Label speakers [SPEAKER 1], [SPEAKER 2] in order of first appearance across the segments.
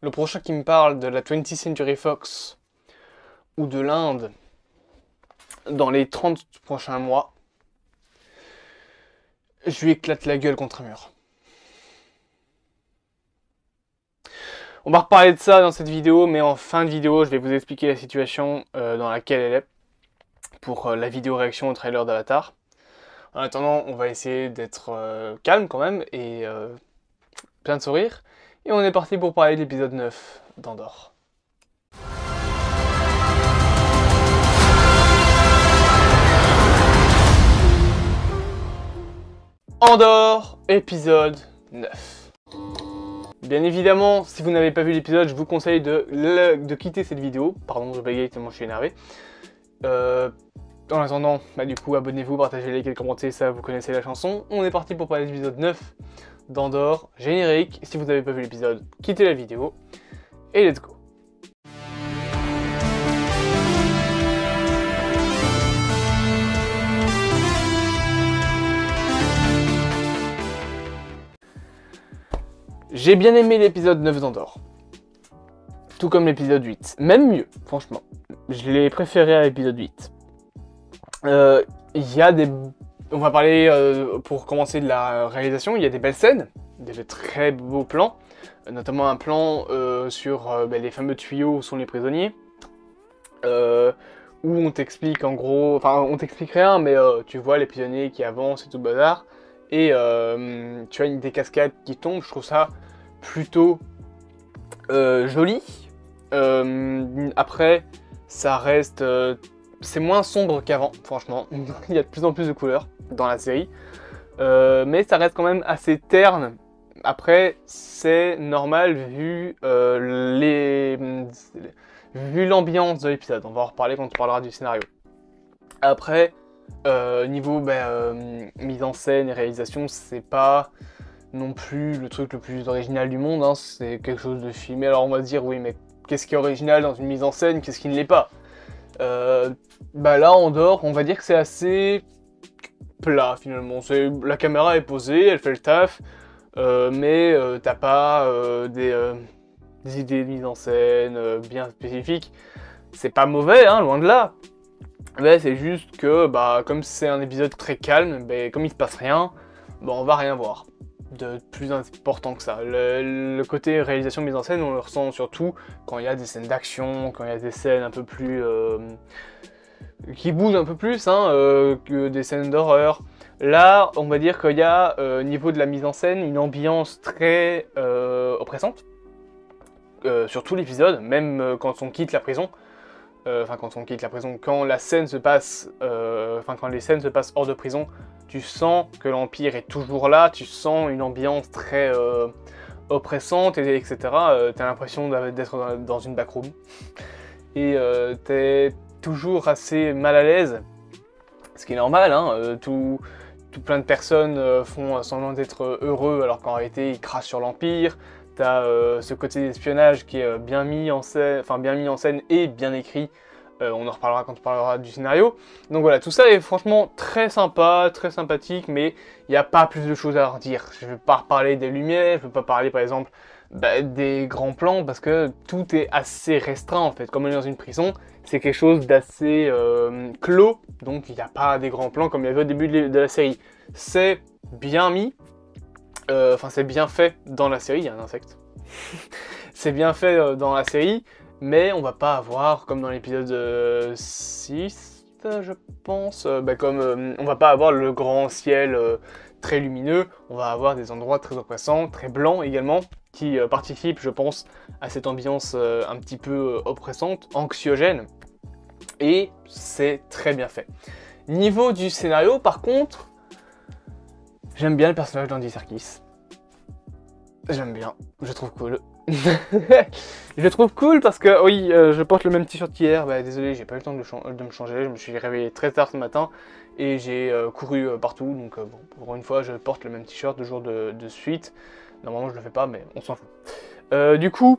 [SPEAKER 1] le prochain qui me parle de la 20th Century Fox ou de l'Inde dans les 30 prochains mois, je lui éclate la gueule contre un mur. On va reparler de ça dans cette vidéo, mais en fin de vidéo, je vais vous expliquer la situation dans laquelle elle est pour la vidéo réaction au trailer d'Avatar. En attendant, on va essayer d'être calme quand même et plein de sourires. Et on est parti pour parler de l'épisode 9 d'Andor. Andor, épisode 9. Bien évidemment, si vous n'avez pas vu l'épisode, je vous conseille de quitter cette vidéo. Pardon, je bégaye tellement je suis énervé. En attendant, du coup, abonnez-vous, partagez, likez, commentez, ça, vous connaissez la chanson. On est parti pour parler de l'épisode 9 d'Andor, générique. Si vous n'avez pas vu l'épisode, quittez la vidéo. Et let's go. J'ai bien aimé l'épisode 9 d'Andor. Tout comme l'épisode 8. Même mieux, franchement. Je l'ai préféré à l'épisode 8. Il y a des... On va parler, pour commencer, de la réalisation. Il y a des belles scènes, des très beaux plans. Notamment un plan sur les fameux tuyaux où sont les prisonniers. Où on t'explique en gros... Enfin, on t'explique rien, mais tu vois les prisonniers qui avancent et tout le bazar. Et tu as des cascades qui tombent. Je trouve ça plutôt joli. Après, ça reste... c'est moins sombre qu'avant, franchement. Il y a de plus en plus de couleurs dans la série. Mais ça reste quand même assez terne. Après, c'est normal vu l'ambiance de l'épisode. On va en reparler quand on parlera du scénario. Après, niveau mise en scène et réalisation, c'est pas non plus le truc le plus original du monde. Hein. C'est quelque chose de filmé. Alors on va se dire, oui, mais qu'est-ce qui est original dans une mise en scène? Qu'est-ce qui ne l'est pas? Là, Andor, on va dire que c'est assez plat finalement. La caméra est posée, elle fait le taf, mais t'as pas des idées de mise en scène bien spécifiques. C'est pas mauvais, hein, loin de là. Mais c'est juste que, comme c'est un épisode très calme, comme il se passe rien, on va rien voir de plus important que ça. Le côté réalisation mise en scène, on le ressent surtout quand il y a des scènes d'action, quand il y a des scènes un peu plus... qui bougent un peu plus que des scènes d'horreur. Là, on va dire qu'il y a, au niveau de la mise en scène, une ambiance très oppressante. Sur tout l'épisode, même quand on quitte la prison. Quand la scène se passe, quand les scènes se passent hors de prison, tu sens que l'Empire est toujours là, tu sens une ambiance très oppressante, etc. T'as l'impression d'être dans une backroom. Et t'es toujours assez mal à l'aise, ce qui est normal, hein. Tout plein de personnes font semblant d'être heureux alors qu'en réalité ils crachent sur l'Empire. T'as ce côté d'espionnage qui est bien mis en scène et bien écrit. On en reparlera quand on parlera du scénario. Donc voilà, tout ça est franchement très sympa, très sympathique, mais il n'y a pas plus de choses à redire. Je ne vais pas reparler des lumières, je ne vais pas parler par exemple des grands plans, parce que tout est assez restreint en fait. Comme on est dans une prison, c'est quelque chose d'assez clos, donc il n'y a pas des grands plans comme il y avait au début de la série. C'est bien mis. C'est bien fait dans la série, il y a un insecte. C'est bien fait dans la série, mais on va pas avoir, comme dans l'épisode 6, je pense, on va pas avoir le grand ciel très lumineux, on va avoir des endroits très oppressants, très blancs également, qui participent, je pense, à cette ambiance un petit peu oppressante, anxiogène, et c'est très bien fait. Niveau du scénario, par contre, j'aime bien le personnage d'Andy Serkis. J'aime bien, je le trouve cool. Je le trouve cool parce que, oui, je porte le même t-shirt qu'hier. Désolé, j'ai pas eu le temps de me changer. Je me suis réveillé très tard ce matin et j'ai couru partout. Donc, pour une fois, je porte le même t-shirt 2 jours de suite. Normalement, je le fais pas, mais on s'en fout. Du coup,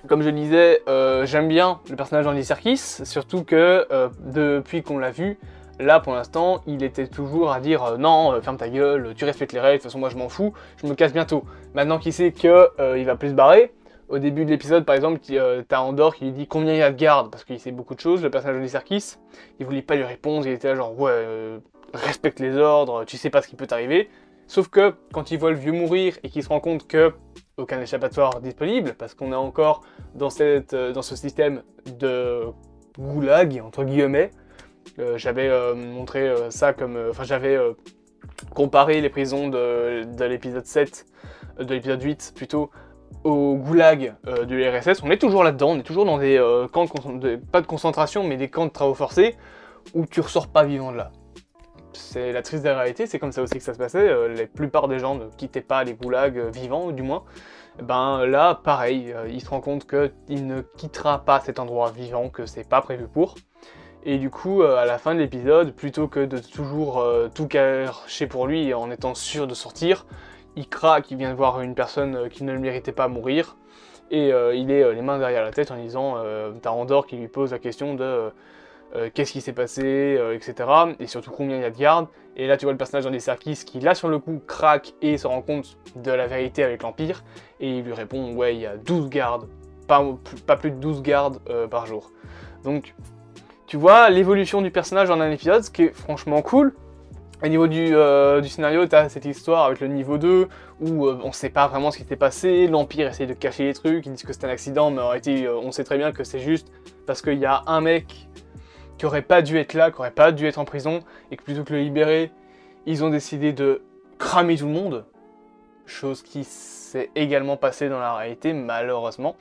[SPEAKER 1] comme je disais, j'aime bien le personnage d'Andy Serkis. Surtout que, depuis qu'on l'a vu, là, pour l'instant, il était toujours à dire non, ferme ta gueule, tu respectes les règles, de toute façon, moi je m'en fous, je me casse bientôt. Maintenant qu'il sait qu'il va plus se barrer, Au début de l'épisode, par exemple, t'as Andor qui lui dit combien il y a de gardes, parce qu'il sait beaucoup de choses, le personnage de Serkis, il voulait pas lui répondre, il était là genre ouais, respecte les ordres, tu sais pas ce qui peut t'arriver. Sauf que quand il voit le vieux mourir et qu'il se rend compte que aucun échappatoire disponible, parce qu'on est encore dans ce système de goulag, entre guillemets, j'avais montré ça comme... Enfin, j'avais comparé les prisons de l'épisode 7, de l'épisode 8 plutôt, au goulag de l'URSS. On est toujours là-dedans, on est toujours dans des camps pas de concentration, mais des camps de travaux forcés, où tu ressors pas vivant de là. C'est la triste réalité, c'est comme ça aussi que ça se passait. La plupart des gens ne quittaient pas les goulags vivants, du moins. Ben là, pareil, il se rend compte qu'il ne quittera pas cet endroit vivant, que c'est pas prévu pour. Et du coup, à la fin de l'épisode, plutôt que de toujours tout cacher pour lui en étant sûr de sortir, il craque, il vient de voir une personne qui ne le méritait pas mourir, et il est les mains derrière la tête en disant, t'as Andor qui lui pose la question de qu'est-ce qui s'est passé, etc. Et surtout combien il y a de gardes. Et là tu vois le personnage d'Andy Serkis qui là sur le coup craque et se rend compte de la vérité avec l'Empire, et il lui répond ouais il y a 12 gardes, pas plus de 12 gardes par jour. Donc tu vois l'évolution du personnage en un épisode, ce qui est franchement cool. Au niveau du scénario, tu as cette histoire avec le niveau 2, où on sait pas vraiment ce qui s'est passé, l'Empire essaye de cacher les trucs, ils disent que c'est un accident, mais en réalité on sait très bien que c'est juste parce qu'il y a un mec qui aurait pas dû être là, qui aurait pas dû être en prison, et que plutôt que le libérer, ils ont décidé de cramer tout le monde, chose qui s'est également passée dans la réalité, malheureusement.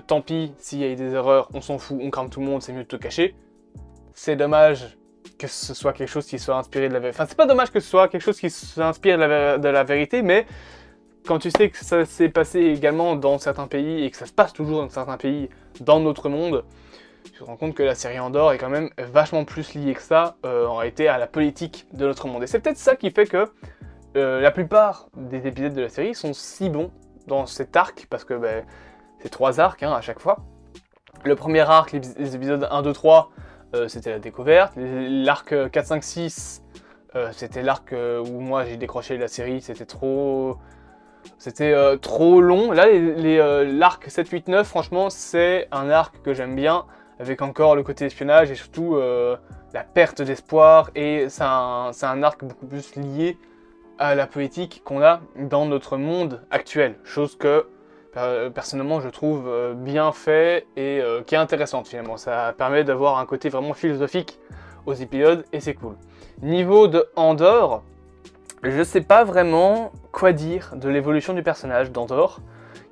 [SPEAKER 1] Tant pis, s'il y a eu des erreurs, on s'en fout, on crame tout le monde, c'est mieux de te cacher. C'est dommage que ce soit quelque chose qui soit inspiré de la vérité. Enfin, c'est pas dommage que ce soit quelque chose qui s'inspire de la vérité, mais quand tu sais que ça s'est passé également dans certains pays, et que ça se passe toujours dans certains pays, dans notre monde, tu te rends compte que la série Andor est quand même vachement plus liée que ça, en réalité, à la politique de notre monde. Et c'est peut-être ça qui fait que la plupart des épisodes de la série sont si bons dans cet arc, parce que c'est 3 arcs à chaque fois. Le premier arc, les épisodes 1, 2, 3, c'était la découverte. L'arc 4, 5, 6, c'était l'arc où moi j'ai décroché la série, c'était trop long. Là, l'arc 7, 8, 9, franchement, c'est un arc que j'aime bien, avec encore le côté espionnage et surtout la perte d'espoir. Et c'est un arc beaucoup plus lié à la politique qu'on a dans notre monde actuel. Chose que, personnellement, je trouve bien fait et qui est intéressante finalement. Ça permet d'avoir un côté vraiment philosophique aux épisodes et c'est cool. Niveau de Andor, je sais pas vraiment quoi dire de l'évolution du personnage d'Andor.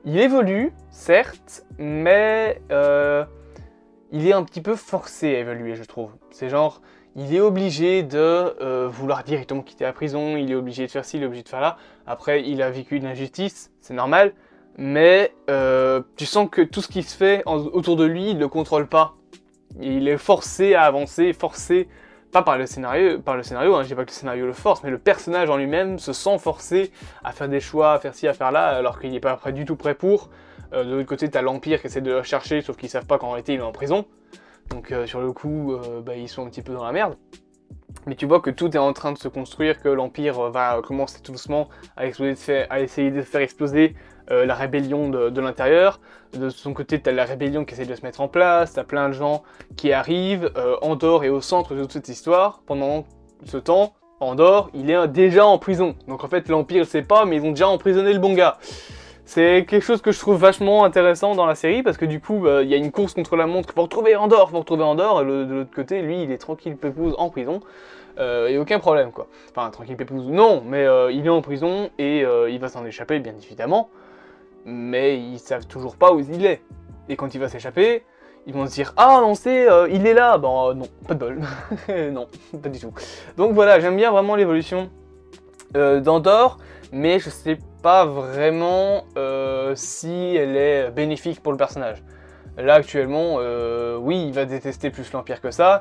[SPEAKER 1] Il évolue, certes, mais il est un petit peu forcé à évoluer, je trouve. C'est genre, il est obligé de vouloir directement quitter la prison, il est obligé de faire ci, il est obligé de faire là. Après, il a vécu une injustice, c'est normal, mais tu sens que tout ce qui se fait autour de lui, il ne le contrôle pas. Il est forcé à avancer, forcé, pas par le scénario, hein, je dis pas que le scénario le force, mais le personnage en lui-même se sent forcé à faire des choix, à faire ci, à faire là, alors qu'il n'est pas du tout prêt pour. De l'autre côté, t'as l'Empire qui essaie de le chercher, sauf qu'ils savent pas qu'en réalité il est en prison. Donc sur le coup, ils sont un petit peu dans la merde. Mais tu vois que tout est en train de se construire, que l'Empire va commencer tout doucement à essayer de faire exploser la rébellion de l'intérieur. De son côté, t'as la rébellion qui essaie de se mettre en place, t'as plein de gens qui arrivent. Andor est au centre de toute cette histoire. Pendant ce temps, Andor, il est déjà en prison. Donc en fait, l'Empire ne sait pas, mais ils ont déjà emprisonné le bon gars. C'est quelque chose que je trouve vachement intéressant dans la série, parce que du coup, il y a une course contre la montre pour retrouver Andor, et de l'autre côté, lui, il est tranquille pépouze en prison, et aucun problème, quoi. Enfin, tranquille pépouze, non, mais il est en prison, et il va s'en échapper, bien évidemment, mais ils savent toujours pas où il est. Et quand il va s'échapper, ils vont se dire « Ah, on sait, il est là !» Ben non, pas de bol. Non, pas du tout. Donc voilà, j'aime bien vraiment l'évolution d'Andor, mais je sais pas vraiment si elle est bénéfique pour le personnage. Là actuellement, oui, il va détester plus l'Empire que ça.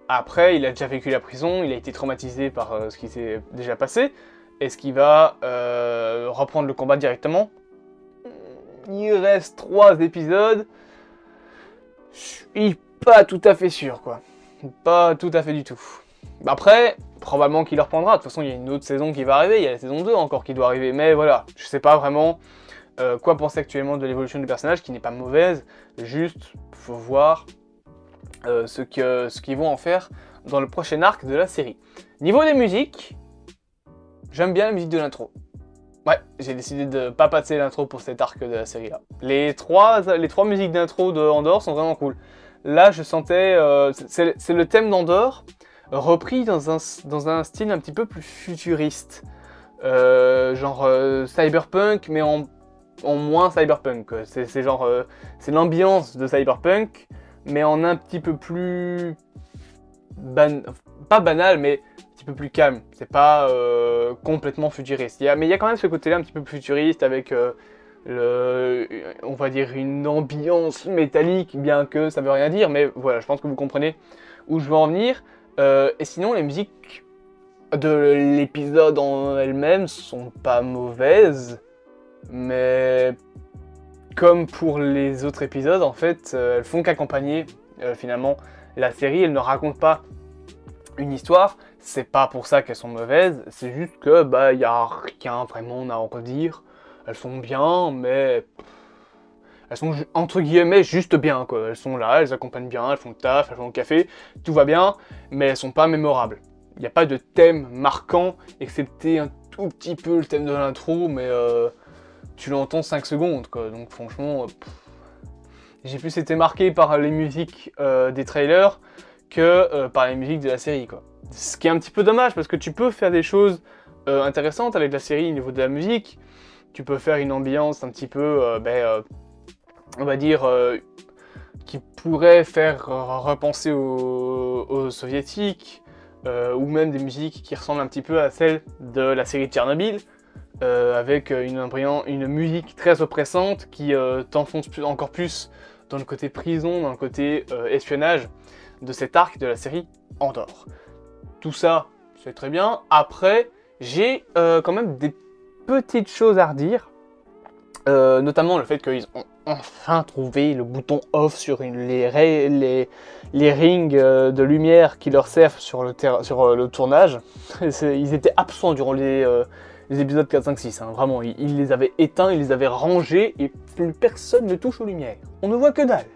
[SPEAKER 1] Après, il a déjà vécu la prison, il a été traumatisé par ce qui s'est déjà passé. Est-ce qu'il va reprendre le combat directement? Il reste 3 épisodes. Je suis pas tout à fait sûr, quoi. Pas tout à fait du tout. Après, probablement qu'il le reprendra. De toute façon, il y a une autre saison qui va arriver. Il y a la saison 2 encore qui doit arriver. Mais voilà, je sais pas vraiment. quoi penser actuellement de l'évolution du personnage, qui n'est pas mauvaise, juste faut voir ce qu'ils vont en faire dans le prochain arc de la série. Niveau des musiques, j'aime bien la musique de l'intro. Ouais, j'ai décidé de pas passer l'intro pour cet arc de la série là. Les trois musiques d'intro de Andor sont vraiment cool. Là, je sentais... c'est le thème d'Andor, repris dans un style un petit peu plus futuriste. Genre cyberpunk, mais en moins cyberpunk. C'est genre... c'est l'ambiance de cyberpunk, mais en un petit peu plus... pas banal, mais un petit peu plus calme. C'est pas complètement futuriste. Mais il y a quand même ce côté-là un petit peu plus futuriste, avec... on va dire une ambiance métallique, bien que ça veut rien dire, mais voilà, je pense que vous comprenez où je veux en venir. Et sinon, les musiques de l'épisode en elles-mêmes sont pas mauvaises, mais comme pour les autres épisodes, en fait, elles font qu'accompagner finalement la série. Elles ne racontent pas une histoire. C'est pas pour ça qu'elles sont mauvaises, c'est juste que bah y a rien vraiment à en redire. Elles sont bien, mais elles sont entre guillemets juste bien quoi. Elles sont là, elles accompagnent bien, elles font le taf, elles font le café, tout va bien, mais elles sont pas mémorables. Il n'y a pas de thème marquant, excepté un tout petit peu le thème de l'intro, mais tu l'entends 5 secondes quoi. Donc franchement, j'ai plus été marqué par les musiques des trailers que par les musiques de la série quoi. Ce qui est un petit peu dommage parce que tu peux faire des choses intéressantes avec la série au niveau de la musique. Tu peux faire une ambiance un petit peu, on va dire, qui pourrait faire repenser aux soviétiques, ou même des musiques qui ressemblent un petit peu à celles de la série de Tchernobyl, avec une musique très oppressante qui t'enfonce encore plus dans le côté prison, dans le côté espionnage de cet arc de la série Andor. Tout ça, c'est très bien. Après, j'ai quand même des petites choses à redire, notamment le fait qu'ils ont enfin trouvé le bouton off sur les rings de lumière qui leur servent sur le tournage. Ils étaient absents durant les épisodes 4, 5, 6, hein. Vraiment, ils les avaient éteints, ils les avaient rangés et plus personne ne touche aux lumières. On ne voit que dalle.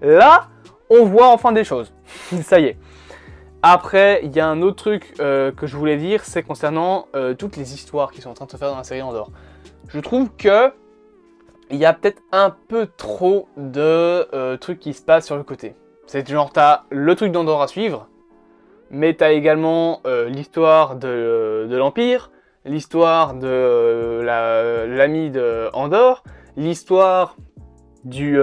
[SPEAKER 1] Là, on voit enfin des choses. Ça y est. Après, il y a un autre truc que je voulais dire, c'est concernant toutes les histoires qui sont en train de se faire dans la série Andor. Je trouve que il y a peut-être un peu trop de trucs qui se passent sur le côté. C'est genre, t'as le truc d'Andor à suivre, mais t'as également l'histoire de l'Empire, l'histoire de l'ami de Andor, l'histoire du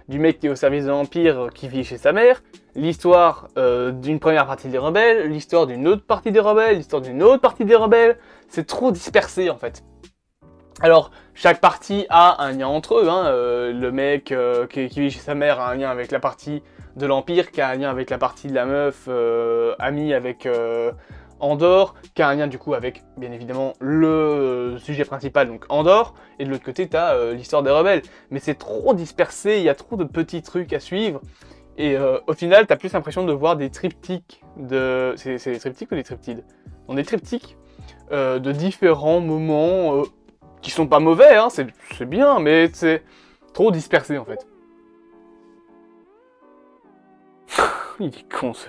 [SPEAKER 1] mec qui est au service de l'Empire qui vit chez sa mère, l'histoire d'une première partie des rebelles, l'histoire d'une autre partie des rebelles, l'histoire d'une autre partie des rebelles. C'est trop dispersé en fait. Alors, chaque partie a un lien entre eux, hein. Le mec qui vit chez sa mère a un lien avec la partie de l'Empire, qui a un lien avec la partie de la meuf amie avec Andor, qui a un lien du coup avec, bien évidemment, le sujet principal, donc Andor, et de l'autre côté, t'as l'histoire des rebelles. Mais c'est trop dispersé, il y a trop de petits trucs à suivre, et au final, t'as plus l'impression de voir des triptyques de... C'est des triptyques ou des triptydes? On des triptyques de différents moments qui sont pas mauvais, hein, c'est bien, mais c'est trop dispersé, en fait. Il est con, ce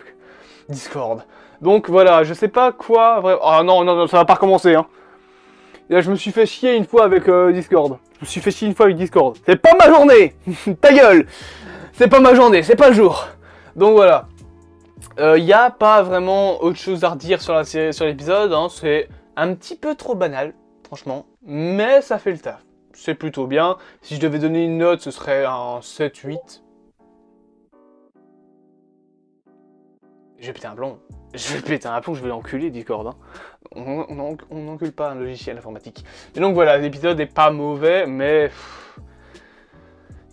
[SPEAKER 1] Discord. Donc voilà, je sais pas quoi... Ah non, non, non, ça va pas recommencer, hein. Là, je me suis fait chier une fois avec Discord. Je me suis fait chier une fois avec Discord. C'est pas ma journée. Ta gueule. C'est pas ma journée, c'est pas le jour. Donc voilà. Y a pas vraiment autre chose à redire sur l'épisode, hein. C'est un petit peu trop banal, franchement. Mais ça fait le taf. C'est plutôt bien. Si je devais donner une note, ce serait un 7-8. Je vais péter un plomb. Je vais péter un plomb, je vais l'enculer, Discord. Hein. On n'encule pas un logiciel informatique. Et donc voilà, l'épisode est pas mauvais, mais...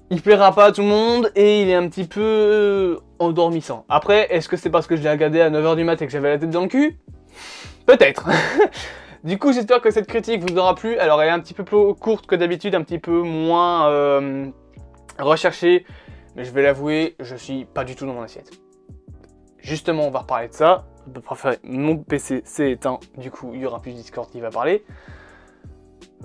[SPEAKER 1] il plaira pas à tout le monde et il est un petit peu endormissant. Après, est-ce que c'est parce que je l'ai regardé à 9 h du mat et que j'avais la tête dans le cul? Peut-être. Du coup, j'espère que cette critique vous aura plu. Alors, elle est un petit peu plus courte que d'habitude, un petit peu moins recherchée. Mais je vais l'avouer, je suis pas du tout dans mon assiette. Justement, on va reparler de ça. Je préfère mon PC s'est éteint. Du coup, il y aura plus Discord qui va parler.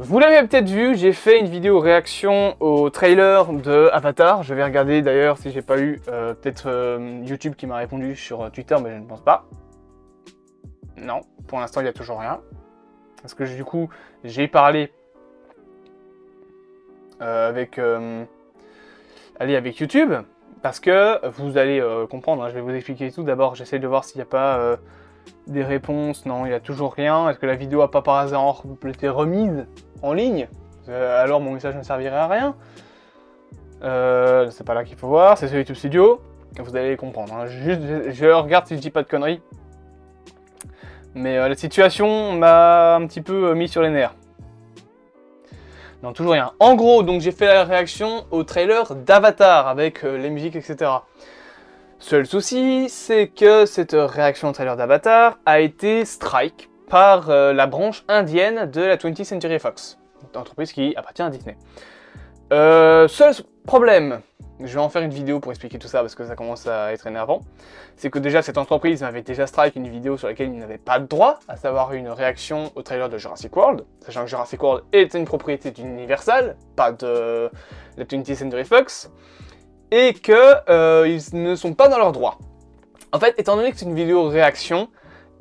[SPEAKER 1] Vous l'avez peut-être vu, j'ai fait une vidéo réaction au trailer de Avatar. Je vais regarder d'ailleurs si j'ai pas eu peut-être YouTube qui m'a répondu sur Twitter, mais je ne pense pas. Non, pour l'instant il n'y a toujours rien. Parce que du coup, j'ai parlé avec YouTube. Parce que vous allez comprendre, hein, je vais vous expliquer tout. D'abord, j'essaie de voir s'il n'y a pas des réponses. Non, il n'y a toujours rien. Est-ce que la vidéo a pas par hasard été remise en ligne? Alors mon message ne servirait à rien. C'est pas là qu'il faut voir, c'est sur YouTube Studio. Vous allez comprendre. Hein. Juste, je regarde si je dis pas de conneries. Mais la situation m'a un petit peu mis sur les nerfs. Non, toujours rien. En gros, donc j'ai fait la réaction au trailer d'Avatar avec les musiques, etc. Seul souci, c'est que cette réaction au trailer d'Avatar a été strike par la branche indienne de la 20th Century Fox, entreprise qui appartient à Disney. Seul problème, je vais en faire une vidéo pour expliquer tout ça parce que ça commence à être énervant, c'est que déjà cette entreprise m'avait déjà strike une vidéo sur laquelle il n'avait pas de droit, à savoir une réaction au trailer de Jurassic World, sachant que Jurassic World est une propriété d'Universal, pas de la 20th Century Fox, et que ils ne sont pas dans leurs droits. En fait, étant donné que c'est une vidéo réaction,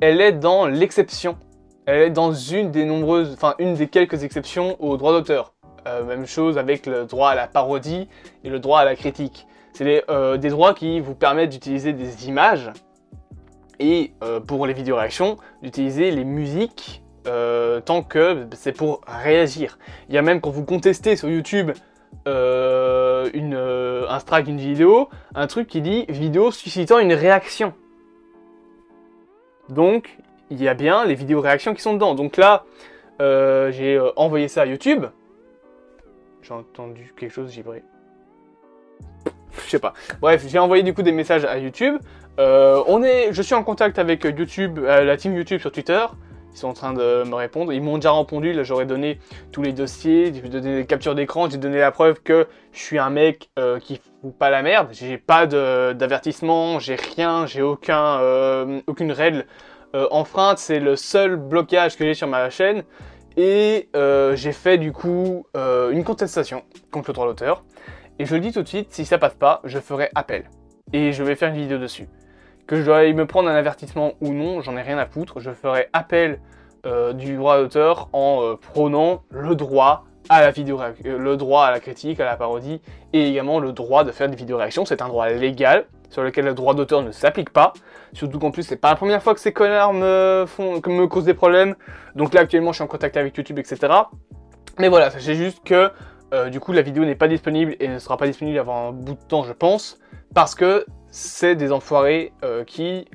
[SPEAKER 1] elle est dans l'exception. Elle est dans une des quelques exceptions aux droits d'auteur. Même chose avec le droit à la parodie et le droit à la critique. C'est des droits qui vous permettent d'utiliser des images et pour les vidéos réactions, d'utiliser les musiques tant que c'est pour réagir. Il y a même quand vous contestez sur YouTube un strike d'une vidéo, un truc qui dit vidéo suscitant une réaction. Donc il y a bien les vidéos réactions qui sont dedans. Donc là j'ai envoyé ça à YouTube. J'ai entendu quelque chose vibrer. Je sais pas. Bref, j'ai envoyé du coup des messages à YouTube. Je suis en contact avec YouTube, la team YouTube sur Twitter. Ils sont en train de me répondre. Ils m'ont déjà répondu. Là, j'aurais donné tous les dossiers, j'ai donné des captures d'écran, j'ai donné la preuve que je suis un mec qui fout pas la merde. J'ai pas d'avertissement, j'ai rien, j'ai aucune règle enfreinte. C'est le seul blocage que j'ai sur ma chaîne. Et j'ai fait du coup une contestation contre le droit d'auteur. Et je le dis tout de suite, si ça passe pas, je ferai appel. Et je vais faire une vidéo dessus. Que je dois me prendre un avertissement ou non, j'en ai rien à foutre. Je ferai appel du droit d'auteur en prônant le droit à la vidéo, le droit à la critique, à la parodie, et également le droit de faire des vidéos réactions. C'est un droit légal sur lequel le droit d'auteur ne s'applique pas. Surtout qu'en plus, c'est pas la première fois que ces connards me causent des problèmes. Donc là, actuellement, je suis en contact avec YouTube, etc. Mais voilà, sachez juste que du coup, la vidéo n'est pas disponible et ne sera pas disponible avant un bout de temps, je pense, parce que c'est des enfoirés qui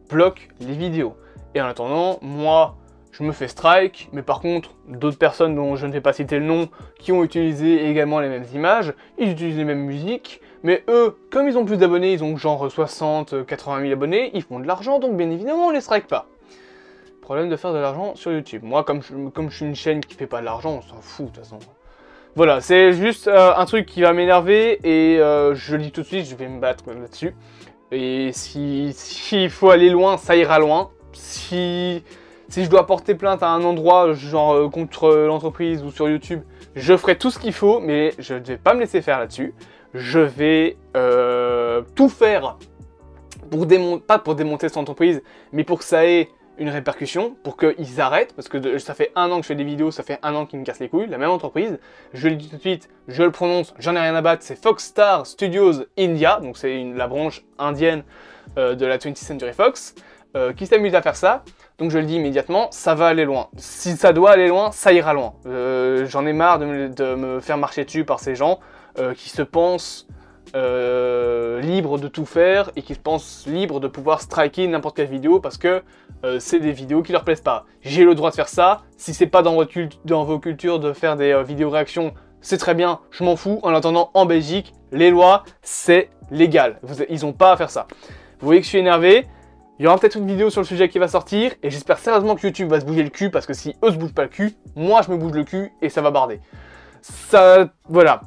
[SPEAKER 1] bloquent les vidéos. Et en attendant, moi, je me fais strike, mais par contre, d'autres personnes dont je ne vais pas citer le nom, qui ont utilisé également les mêmes images, ils utilisent les mêmes musiques, mais eux, comme ils ont plus d'abonnés, ils ont genre 60, 80 000 abonnés, ils font de l'argent, donc bien évidemment, on les strike pas. Problème de faire de l'argent sur YouTube. Moi, comme je suis une chaîne qui fait pas de l'argent, on s'en fout de toute façon. Voilà, c'est juste un truc qui va m'énerver, et je le dis tout de suite, je vais me battre là-dessus. Et s'il faut aller loin, ça ira loin. Si je dois porter plainte à un endroit, genre contre l'entreprise ou sur YouTube, je ferai tout ce qu'il faut, mais je ne vais pas me laisser faire là-dessus. Je vais tout faire, pas pour démonter cette entreprise, mais pour que ça ait une répercussion, pour qu'ils arrêtent, parce que ça fait 1 an que je fais des vidéos, ça fait 1 an qu'ils me cassent les couilles, la même entreprise. Je le dis tout de suite, je le prononce, j'en ai rien à battre, c'est Foxstar Studios India, donc c'est la branche indienne de la 20th Century Fox, qui s'amuse à faire ça. Donc je le dis immédiatement, ça va aller loin. Si ça doit aller loin, ça ira loin. J'en ai marre de me faire marcher dessus par ces gens qui se pensent libres de tout faire et qui se pensent libres de pouvoir striker n'importe quelle vidéo parce que c'est des vidéos qui leur plaisent pas. J'ai le droit de faire ça. Si c'est pas dans vos cultures de faire des vidéos réactions, c'est très bien, je m'en fous. En attendant, en Belgique, les lois, c'est légal. Ils ont pas à faire ça. Vous voyez que je suis énervé. Il y aura peut-être une vidéo sur le sujet qui va sortir, et j'espère sérieusement que YouTube va se bouger le cul, parce que si eux se bougent pas le cul, moi je me bouge le cul, et ça va barder. Ça, voilà.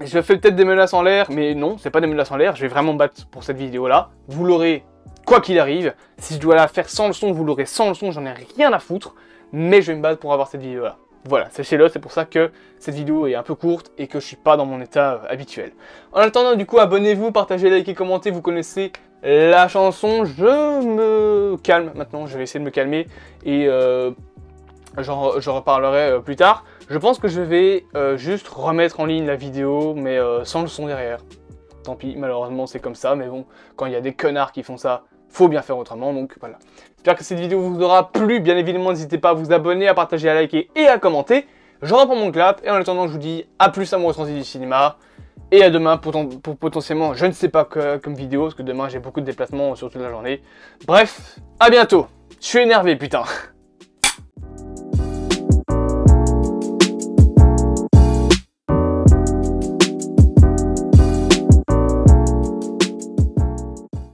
[SPEAKER 1] Je fais peut-être des menaces en l'air, mais non, c'est pas des menaces en l'air, je vais vraiment me battre pour cette vidéo-là. Vous l'aurez quoi qu'il arrive. Si je dois la faire sans le son, vous l'aurez sans le son, j'en ai rien à foutre, mais je vais me battre pour avoir cette vidéo-là. Voilà, sachez-le, c'est pour ça que cette vidéo est un peu courte et que je suis pas dans mon état habituel. En attendant, du coup, abonnez-vous, partagez, likez, commentez, vous connaissez la chanson. Je me calme maintenant, je vais essayer de me calmer et j'en reparlerai plus tard. Je pense que je vais juste remettre en ligne la vidéo, mais sans le son derrière. Tant pis, malheureusement c'est comme ça, mais bon, quand il y a des connards qui font ça, faut bien faire autrement, donc voilà. J'espère que cette vidéo vous aura plu, bien évidemment n'hésitez pas à vous abonner, à partager, à liker et à commenter. Je reprends mon clap, et en attendant je vous dis à plus amoureux transit du cinéma, et à demain pour potentiellement, je ne sais pas comme vidéo, parce que demain j'ai beaucoup de déplacements sur toute la journée. Bref, à bientôt. Je suis énervé, putain.